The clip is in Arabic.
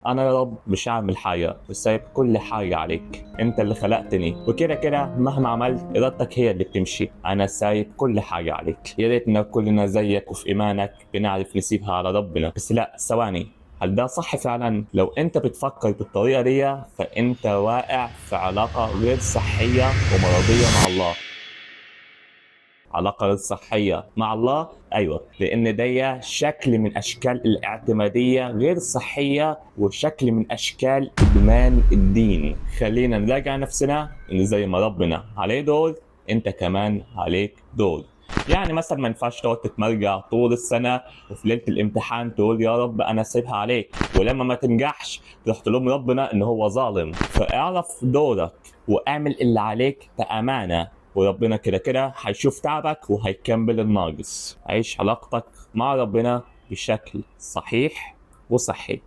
أنا يا رب مش هعمل حاجة وسايب كل حاجة عليك. أنت اللي خلقتني وكده كده مهما عملت إرادتك هي اللي بتمشي. أنا سايب كل حاجة عليك. يا ريتنا كلنا زيك وفي إيمانك بنعرف نسيبها على ربنا. بس لا، ثواني، هل ده صح فعلا؟ لو انت بتفكر بالطريقة دي فانت واقع في علاقة غير صحية ومرضية مع الله. علاقة غير صحية مع الله، ايوه، لان ده شكل من اشكال الاعتمادية غير صحية وشكل من اشكال ادمان الدين. خلينا نراجع نفسنا ان زي ما ربنا عليه دور، انت كمان عليك دور. يعني مثلا ما ينفعش تقعد تتمرجع طول السنة وفي ليلة الامتحان تقول يا رب أنا سيبها عليك، ولما ما تنجحش تروح تلوم ربنا إن هو ظالم. فاعرف دورك واعمل اللي عليك بأمانة، وربنا كده كده هيشوف تعبك وهيكمل الناقص. عيش علاقتك مع ربنا بشكل صحيح وصحي.